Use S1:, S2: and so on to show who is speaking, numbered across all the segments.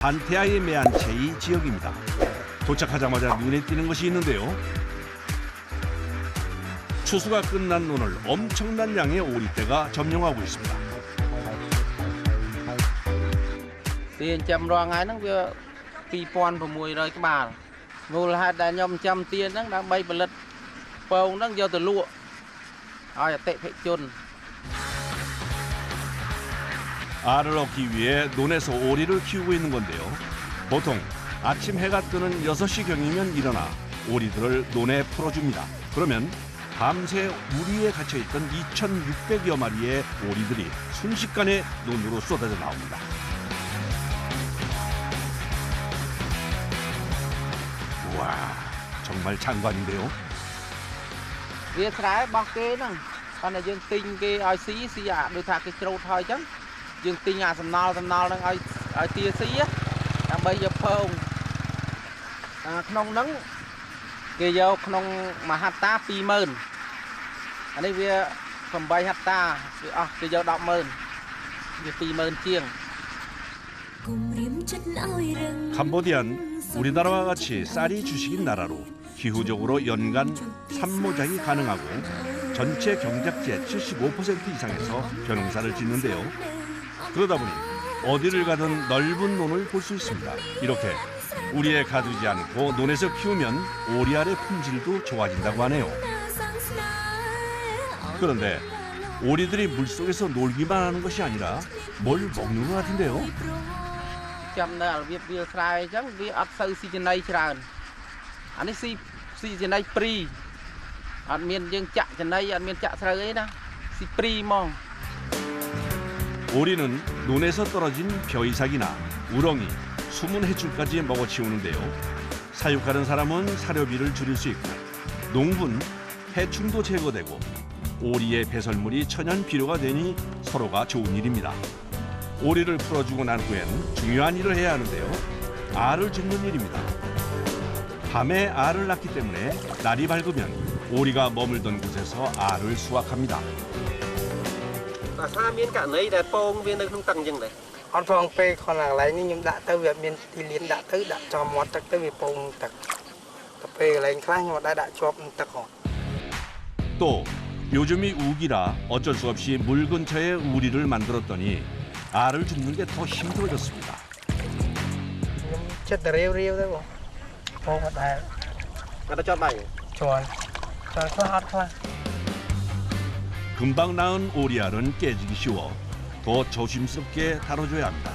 S1: 판테아의 매한체이 지역입니다. 도착하자마자 눈에 띄는 것이 있는데요. 추수가 끝난 논을 엄청난 양의 오리떼가 점령하고 있습니다.
S2: tiền chăm lo ngày nó vừa 2,600 cái bà ngồi hai đại nhom chăm tiền nó đang bay bật lật bầu nó vô từ lụa ai tệ phải chôn.
S1: 알을 얻기 위해 논에서 오리를 키우고 있는 건데요. 보통 아침 해가 뜨는 6시경이면 일어나 오리들을 논에 풀어줍니다. 그러면 밤새 우리에 갇혀있던 2,600여 마리의 오리들이 순식간에 논으로 쏟아져 나옵니다. 우와, 정말 장관인데요.
S2: Việc trái bọc kê nè, còn là dương tinh kê ai xí ạ, đôi thạc cái trâu thôi chứ. Dương tinh à sầm nal đang ai tia xí á, đang bây giờ phong, không nắng, kê vô không mà hạt ta 20,000, anh ấy việc cầm bay hạt ta, kê vô 10,000, việc 20,000 chiêng.
S1: 캄보디아는 우리나라와 같이 쌀이 주식인 나라로 기후적으로 연간 산모작이 가능하고 전체 경작지의 75% 이상에서 벼농사를 짓는데요. 그러다 보니 어디를 가든 넓은 논을 볼 수 있습니다. 이렇게 우리에 가두지 않고 논에서 키우면 오리알의 품질도 좋아진다고 하네요. 그런데 오리들이 물속에서 놀기만 하는 것이 아니라 뭘 먹는 것 같은데요.
S2: Chăm là việc trái chứ việc ấp sâu xì trên đây tràn, anh ấy xì trên đây pri, anh miền dương chạ trên đây anh miền chạ sâu ấy đó, xì pri mong.
S1: 오리는 논에서 떨어진 벼이삭이나 우렁이, 숨은 해충까지 먹어치우는데요. 사육하는 사람은 사료비를 줄일 수 있고 농부는 해충도 제거되고 오리의 배설물이 천연 비료가 되니 서로가 좋은 일입니다. 오리를 풀어주고 난 후엔 중요한 일을 해야 하는데요. 알을 줍는 일입니다. 밤에 알을 낳기 때문에 날이 밝으면 오리가 머물던 곳에서 알을 수확합니다.
S3: Xa miên cả lấy để pong viên không tăng dừng đấy.
S4: Anh phong pe còn là lấy nhưng đã tới việc miền thì liền đã tới đã cho mót tới tới việc pong tật tập pe lấy khác nhưng mà đã cho tật họ.
S1: 또 요즘이 우기라 어쩔 수 없이 물 근처에 우리를 만들었더니 알을 줍는 게 더 힘들어졌습니다.
S4: Chết riêu riêu đấy bộ. Pong ở đây.
S3: Người ta cho mày.
S4: Chọn có hot thôi.
S1: 금방 낳은 오리알은 깨지기 쉬워 더 조심스럽게 다뤄줘야 합니다.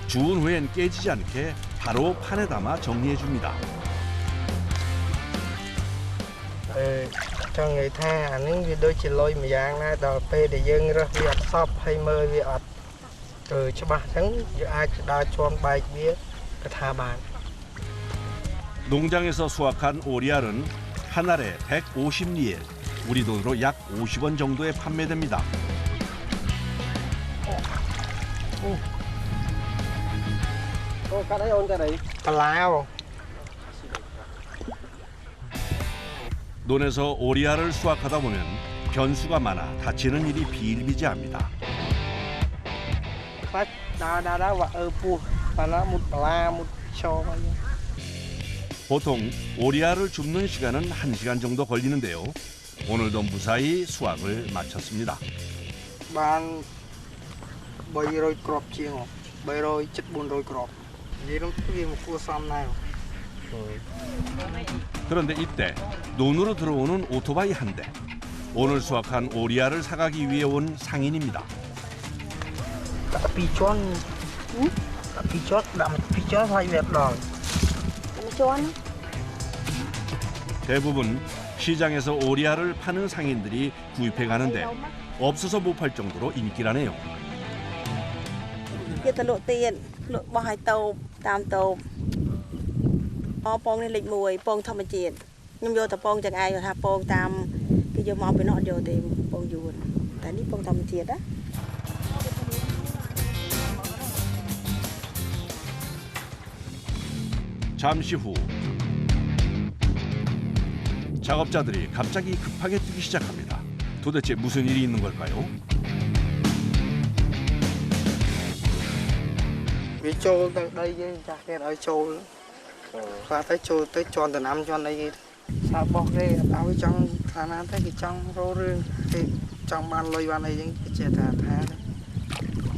S1: 주운 후엔 깨지지 않게 바로 판에 담아 정리해줍니다.
S4: Cho người tha những việc đôi chỉ lôi mà giang na đào pe để dân ra việc shop hay mơ việc ọt từ cho bà tháng ai đã cho bài biết cái tha bàn.
S1: 농장에서 수확한 오리알은 한 알에 150리엘, 우리 돈으로 약 50원 정도에 판매됩니다.
S3: Cái đấy ôn cái đấy.
S4: Palao.
S1: 논에서 오리알을 수확하다 보면 변수가 많아 다치는 일이 비일비재합니다.
S4: Phát đã và pu và nó một pala một cho bao nhiêu.
S1: 보통 오리알을 줍는 시간은 1시간 정도 걸리는데요. 오늘도 무사히 수확을 마쳤습니다.
S4: Ban bây rồi crop chiên bây rồi chất 400 crop. Vì nó vì một cua xăm này.
S1: 그런데 이때 논으로 들어오는 오토바이 한 대. 오늘 수확한 오리알을 사가기 위해 온 상인입니다.
S4: Pichon. Pichon đậm pichon phải việt rồi.
S5: Pichon.
S1: 대부분 시장에서 오리알을 파는 상인들이 구입해 가는데 없어서 못 팔 정도로 인기라네요.
S5: Kia ta lộ tiền, lộ bao hai tàu, tam tàu. Pong lên lịch mùi, pong thăm chuyện. Nhưng vô ta pong chẳng ai rồi ha pong tam cái vô mong phải nọ vô thì pong dùn. Tại ní pong thăm chuyện đó.
S1: 잠시 후 작업자들이 갑자기 급하게 뛰기 시작합니다. 도대체 무슨 일이 있는 걸까요?
S4: vì trâu đây cái chặt cái ở trâu và tới trâu tới tròn từ năm tròn đây sao bọc cái áo trong thà nào tới cái trong rô rương cái trong ban lôi ban này những cái chè thà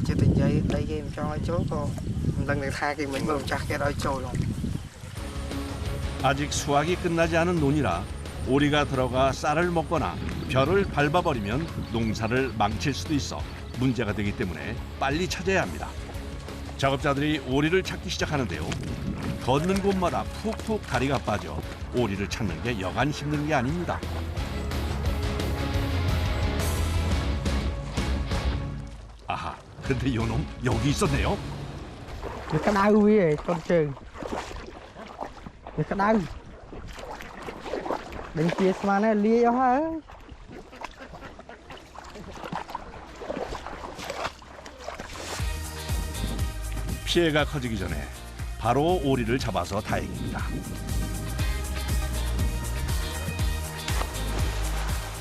S4: chưa tỉnh giấy đây cái cho chỗ cô lần này tha cái mình vừa chặt cái ở trâu rồi.
S1: 아직 수확이 끝나지 않은 논이라 오리가 들어가 쌀을 먹거나 벼를 밟아버리면 농사를 망칠 수도 있어 문제가 되기 때문에 빨리 찾아야 합니다. 작업자들이 오리를 찾기 시작하는데요. 걷는 곳마다 푹푹 다리가 빠져 오리를 찾는 게 여간 힘든 게 아닙니다. 아하, 근데 요놈 여기 있었네요.
S4: cái đau với con trường cái đau đừng chia mà nó lia cho hả.
S1: 피해가 커지기 전에 바로 오리를 잡아서 다행입니다.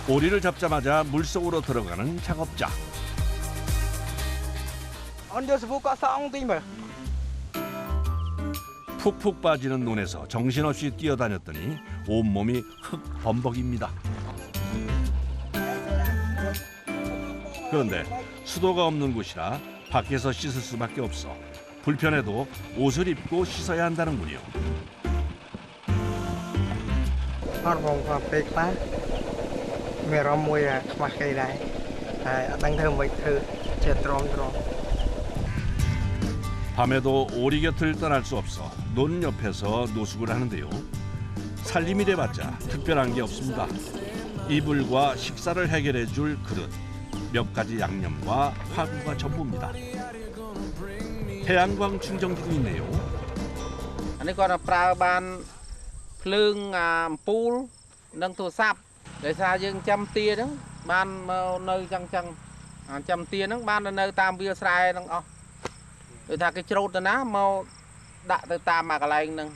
S1: 오리를 잡자마자 물속으로 들어가는 작업자.
S4: 언제 스포 가서 엉뚱이 뭐.
S1: 푹푹 빠지는 논에서 정신없이 뛰어다녔더니 온몸이 흙범벅입니다. 그런데 수도가 없는 곳이라 밖에서 씻을 수밖에 없어 불편해도 옷을 입고 씻어야 한다는군요.
S4: Con vòng vào bê quá mẹ rau mùi mặc cây này đang thơm với thử chế tròn.
S1: 밤에도 오리 곁을 떠날 수 없어 논 옆에서 노숙을 하는데요. 살림이 돼봤자 특별한 게 없습니다. 이불과 식사를 해결해 줄 그릇, 몇 가지 양념과 화구가 전부입니다. 태양광 충전기도 있네요.
S2: 아니 còn làប្រើបានភ្លើងអំពូលនិងទូរស័ព្ទដោយសារយើងចាំទាហ្នឹងបានមកនៅចឹងចាំទាហ្នឹងបាននៅតាមវាលស្រែហ្នឹងអស់ដូចថាគេច្រូតទៅណាមកដាក់ទៅតាមកន្លែងហ្នឹង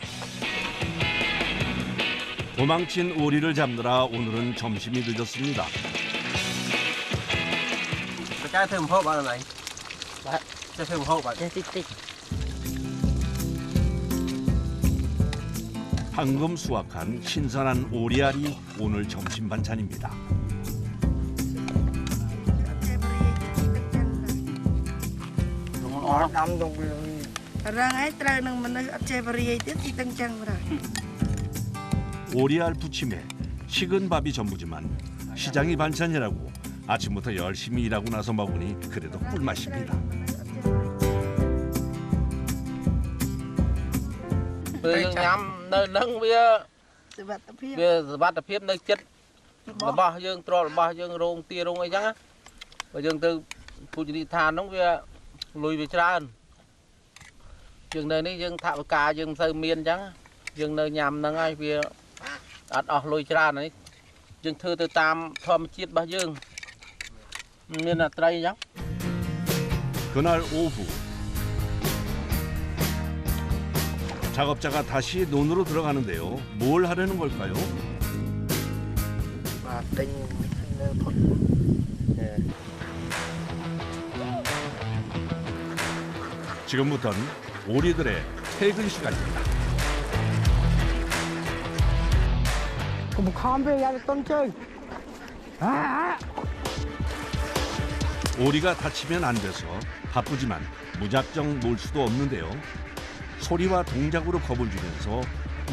S1: 도망친 오리를 잡느라 오늘은 점심이 늦었습니다.
S3: cái thơm hộp bao này cái thơm hộp bạn
S1: 방금 수확한 신선한 오리알이 오늘 점심 반찬입니다.
S4: Đâm trong
S5: răng ấy trời nâng mình ở chơi bơi tiếp thì tăng chân rồi.
S1: 오리알 부침에 식은 밥이 전부지만 시장이 반찬이라고 아침부터 열심히 일하고 나서 먹으니 그래도 꿀맛입니다.
S2: nhắm nơi nâng bia
S5: Sự vật tập hiệp.
S2: bia bắt tập hiệp nơi chất là bao dương trò là bao dương rong tia rong ấy chẳng á và dương từ phụ chỉ đi than nó bia lùi về tràn dương nơi này dương thạo cà dương sơ miên chẳng dương nơi nhằm nâng ai bia ăn ở lùi tràn này dương thư từ tam thom chiết bao dương nên là tây chẳng.
S1: 그날 오후 작업자가 다시 논으로 들어가는데요. 뭘 하려는 걸까요?
S4: và tinh phật.
S1: 지금부터는 오리들의 퇴근 시간입니다.
S4: Một con về ra con chơi.
S1: 오리가 다치면 안 돼서 바쁘지만 무작정 놀 수도 없는데요. 소리와 동작으로 겁을 주면서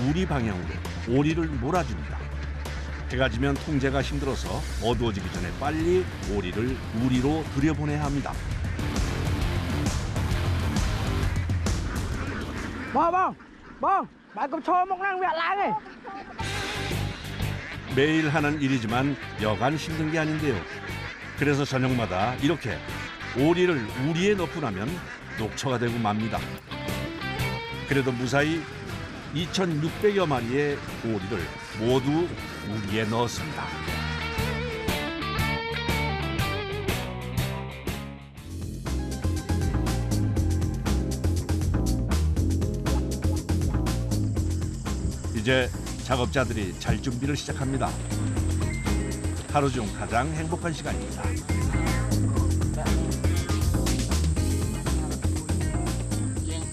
S1: 우리 방향으로 오리를 몰아줍니다. 해가 지면 통제가 힘들어서 어두워지기 전에 빨리 오리를 우리로 들여보내야 합니다.
S4: Bông, bạn cùng cho một năng việc lại này.
S1: 매일 하는 일이지만 여간 힘든 게 아닌데요. 그래서 저녁마다 이렇게 오리를 우리에 넣고 나면 녹초가 되고 맙니다. 그래도 무사히 2,600여 마리의 오리를 모두 우리에 넣었습니다. 이제 작업자들이 잘 준비를 시작합니다. 하루 중 가장 행복한 시간입니다.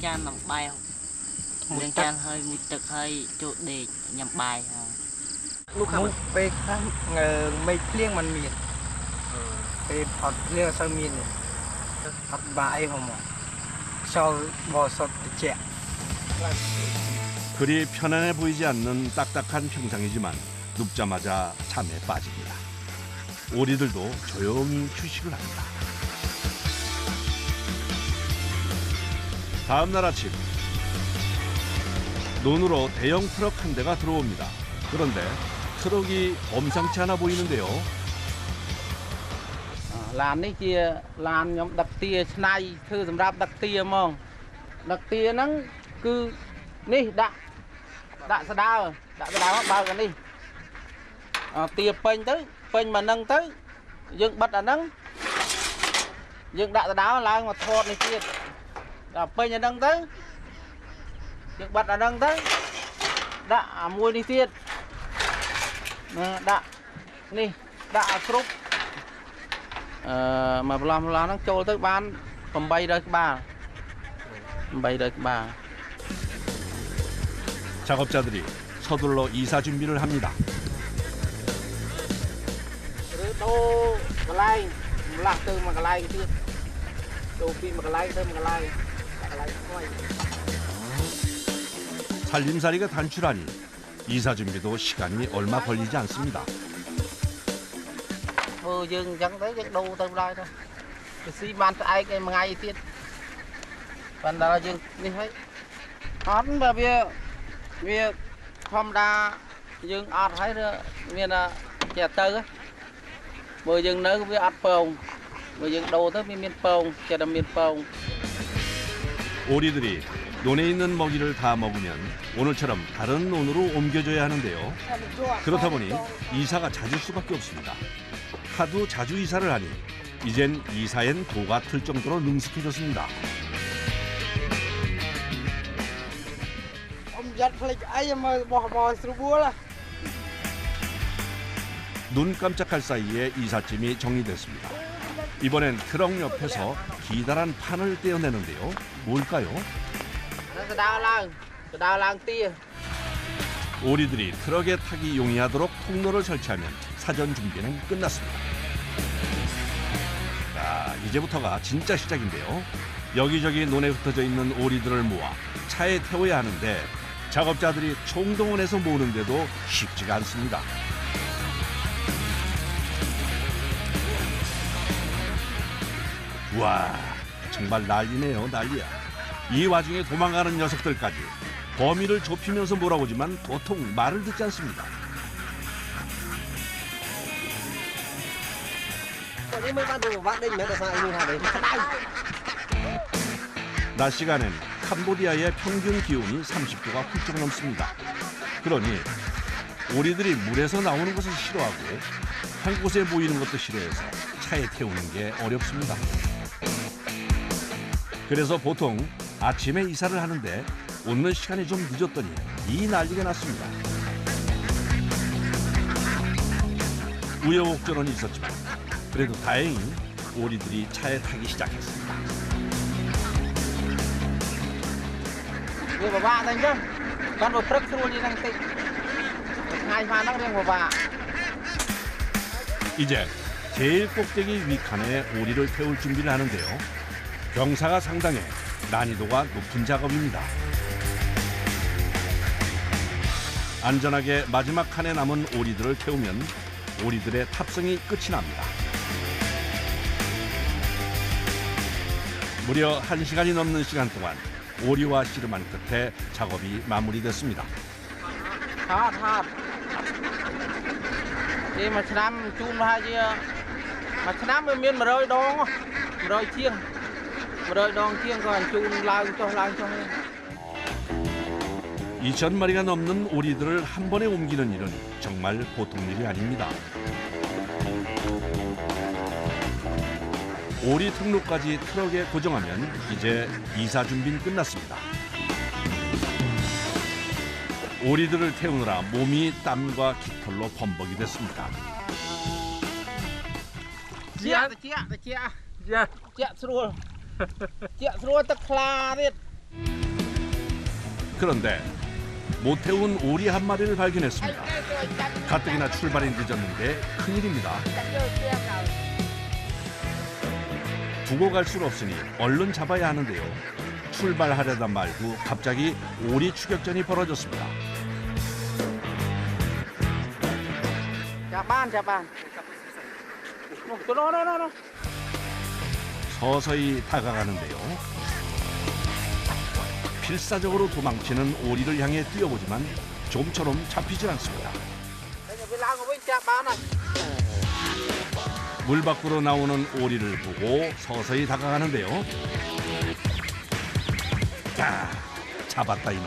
S6: chan nằm bài miếng chan hơi mùi tực hơi chỗ để nhầm bài
S4: lúc khác về mấy liêng mình miền về hot liêng sao miền hot bài không mà sau bò sọt chè
S1: 그리 편안해 보이지 않는 딱딱한 평상이지만 눕자마자 잠에 빠집니다. 오리들도 조용히 휴식을 합니다. 다음 날 아침 논으로 대형 트럭 한 대가 들어옵니다. 그런데 트럭이 범상치 않아 보이는데요.
S2: Làn này chia làn nhóm đặc tia này thư sầm rạp đặc tia mong đặc tia nó cứ ní đã sa đào bao cái đi tia pênh mà nâng tới dựng bật ở nâng dựng đã sa đào là mà thọt này kia pênh là nâng tới dựng bật ở nâng tới đã mua đi kia đã ní đã súp mà làm nó trôi tới bán phòng bay đời ba
S1: 작업자들이 서둘러 이사 준비를 합니다.
S2: đồ cái lai lạc từ mà cái lai cái kia đồ pin mà cái lai tới mà cái lai quay
S1: 살림살이가 단출하니 이사 준비도 시간이 얼마 걸리지 않습니다.
S2: vừa dừng chẳng tới cái đồ từ đây thôi cái xi ban ai cái mà ngày tiết phần đó dừng đi thấy hot mà việc không đa dừng ọt thấy nữa miền chè tơ vừa dừng nơi với ọt pồng vừa dừng đồ tới miền pồng chè đầm miền pồng.
S1: 오리들이 논에 있는 먹이를 다 먹으면 오늘처럼 다른 논으로 옮겨줘야 하는데요. 그렇다 보니 이사가 잦을 수밖에 없습니다. 하도 자주 이사를 하니 이젠 이사엔 도가 틀 정도로 능숙해졌습니다. 눈 깜짝할 사이에 이삿짐이 정리됐습니다. 이번엔 트럭 옆에서 기다란 판을 떼어내는데요. 뭘까요? 오리들이 트럭에 타기 용이하도록 통로를 설치하면 사전 준비는 끝났습니다. 자, 이제부터가 진짜 시작인데요. 여기저기 논에 흩어져 있는 오리들을 모아 차에 태워야 하는데 작업자들이 총동원해서 모으는데도 쉽지가 않습니다. 우와, 정말 난리네요, 난리야. 이 와중에 도망가는 녀석들까지 범위를 좁히면서 몰아오지만 도통 말을 듣지 않습니다. 낮 시간엔 캄보디아의 평균 기온이 30도가 훌쩍 넘습니다. 그러니 오리들이 물에서 나오는 것을 싫어하고 한 곳에 모이는 것도 싫어해서 차에 태우는 게 어렵습니다. 그래서 보통 아침에 이사를 하는데 오는 시간이 좀 늦었더니 이 난리가 났습니다. 우여곡절은 있었지만 그래도 다행히 오리들이 차에 타기 시작했습니다.
S2: Người bà vạ thôi chứ con một trắc xuôi đi đang tịnh hai pha nó riêng bà vạ.
S1: 이제 제일 꼭대기 위칸에 오리를 태울 준비를 하는데요. 경사가 상당해 난이도가 높은 작업입니다. 안전하게 마지막 칸에 남은 오리들을 태우면 오리들의 탑승이 끝이 납니다. 무려 1시간이 넘는 시간 동안 오리와 씨름한 끝에 작업이 마무리됐습니다.
S2: Hot. Đi mà năm chun hai chứ mà năm em miên mà rơi đong chiêng còn chun lao cho
S1: 2,000마리가 넘는 오리들을 한 번에 옮기는 일은 정말 보통 일이 아닙니다. 오리 등록까지 트럭에 고정하면 이제 이사 준비는 끝났습니다. 오리들을 태우느라 몸이 땀과 깃털로 범벅이 됐습니다.
S2: Dạ, srul. Dạ, srul tak klarទៀត.
S1: 그런데 못 태운 오리 한 마리를 발견했습니다. 가뜩이나 출발이 늦었는데 큰일입니다. 두고 갈 수는 없으니 얼른 잡아야 하는데요. 출발하려다 말고 갑자기 오리 추격전이 벌어졌습니다.
S2: 자반. 너.
S1: 서서히 다가가는데요. 필사적으로 도망치는 오리를 향해 뛰어보지만 좀처럼 잡히질 않습니다. 물 밖으로 나오는 오리를 보고 서서히 다가가는데요. 야, 잡았다 이놈.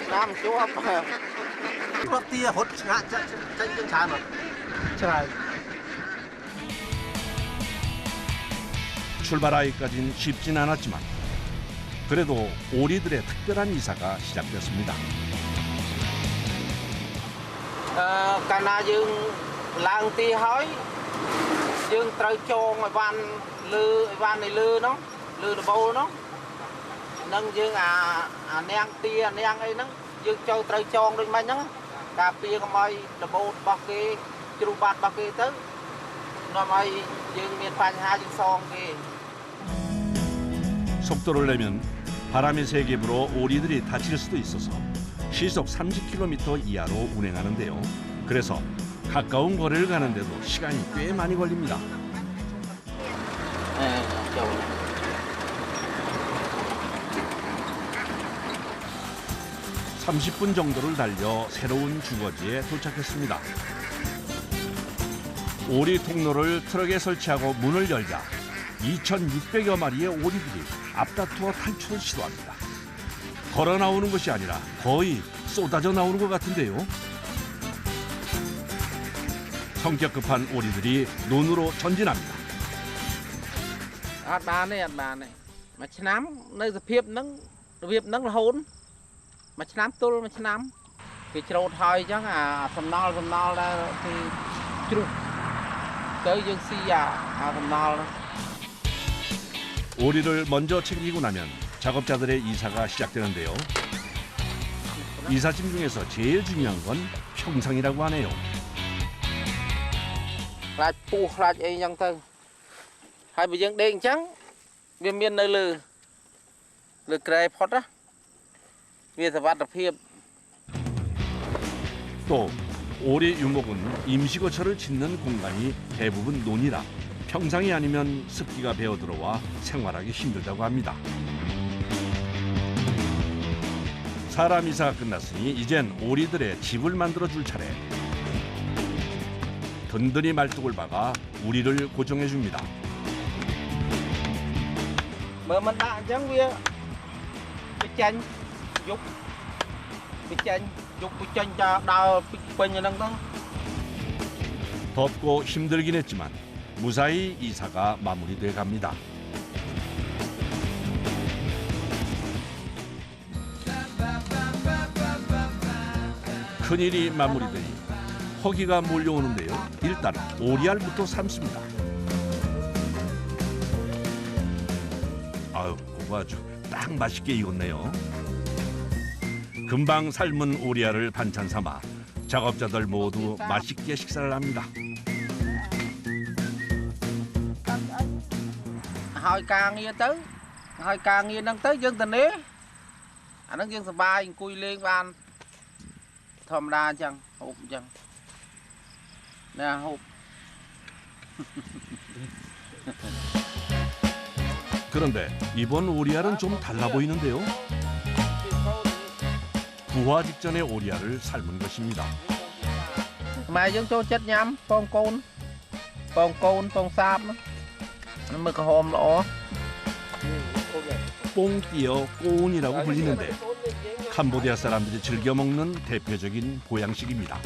S2: Nam chú ấp
S3: Nó tia hốt ngã chân chân chán rồi.
S4: 잘
S1: 출발하기까진 쉽진 않았지만 그래도 오리들의 특별한 이사가 시작됐습니다.
S2: Cả na dương lang ti hói dương trời trôn ở van này lư nó bầu nó nâng dương nang tia nang ấy nó dương châu trời trôn đôi mấy nó cà phê có mấy đập bầu bọc cái chru bát bọc cái tới nó mấy dương miền phan hai dương song cái
S1: 속도를 내면 바람의 세게 불어 오리들이 다칠 수도 있어서 시속 30km 이하로 운행하는데요. 그래서 가까운 거리를 가는데도 시간이 꽤 많이 걸립니다. 30분 정도를 달려 새로운 주거지에 도착했습니다. 오리 통로를 트럭에 설치하고 문을 열자 2,600여 마리의 오리들이 앞다투어 탈출을 시도합니다. 걸어 나오는 것이 아니라 거의 쏟아져 나오는 것 같은데요. 성격 급한 오리들이 논으로 전진합니다.
S2: ăn bán này mà năm nơi việc nắng là hôn mà năm tôi mà năm cái trâu thôi chắc sầm nol là thì chụp tới dương si sầm nol.
S1: 오리를 먼저 챙기고 나면 작업자들의 이사가 시작되는데요. 이사짐 중에서 제일 중요한 건 평상이라고 하네요.
S2: Là pu là ấy nhăng thôi hai bây giờ đen trắng viên miên nơi lư kề phốt á viên sản vật đặc biệt.
S1: 또 오리 유목은 임시거처를 짓는 공간이 대부분 논이라 평상이 아니면 습기가 배어 들어와 생활하기 힘들다고 합니다. 사람 이사가 끝났으니 이젠 오리들의 집을 만들어 줄 차례. 든든히 말뚝을 박아 우리를 고정해 줍니다.
S2: Mà mình đã chẳng bia bị chanh dục cho đau bên như năng tăng.
S1: 덥고 힘들긴 했지만 무사히 이사가 마무리돼 갑니다. 큰일이 마무리되니 허기가 몰려오는데요. 일단 오리알부터 삶습니다. 아유, 그거 아주 딱 맛있게 익었네요. 금방 삶은 오리알을 반찬 삼아 작업자들 모두 맛있게 식사를 합니다.
S2: Hỏi càng nghe năng tới dân tình đấy anh đang dân sờ bài cùi lên bàn thòm đa chẳng hộp chẳng nè hộp.
S1: 그런데 이번 오리알은 좀 달라 보이는데요. 부화 직전의 오리알을 삶은 것입니다.
S2: Mà dân cho chất nhắm con sáp nó mới có hôm lỗ.
S1: 뽕띠어 꼬운이라고 불리는데 캄보디아 사람들이 즐겨 먹는 대표적인 보양식입니다.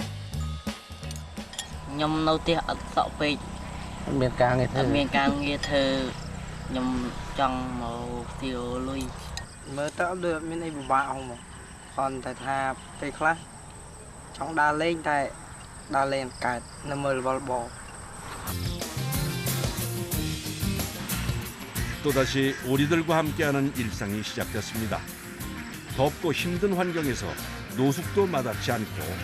S6: nhom nâu tia ở sọ pe
S2: Miền càng người
S6: ở miền càng nghe thơ nhom trong màu tiêu lui
S4: mới tớ được bên đây bạo không còn tại thà tây khác trong đa lên cả nằm mờ bò
S1: 또다시 오리들과 함께하는 일상이 시작됐습니다. 덥고 힘든 환경에서 노숙도 마다치 않고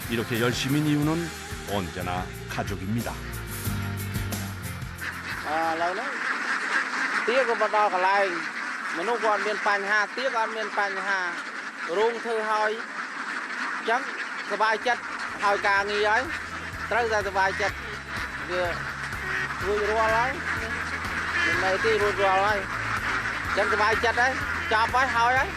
S1: 이렇게 열심인 이유는 언제나 가족입니다.
S2: lâu đó tiếc có bắt đầu cả lại mà nó còn miền Pành Hà tiếc còn miền Pành Hà rung thư hơi chắc cái bài chất hơi càng nghi ấy tới ra cái bài chất vừa rùa lấy mình này thì rùa lấy chắc cái bài chất đấy chọc ấy hơi ấy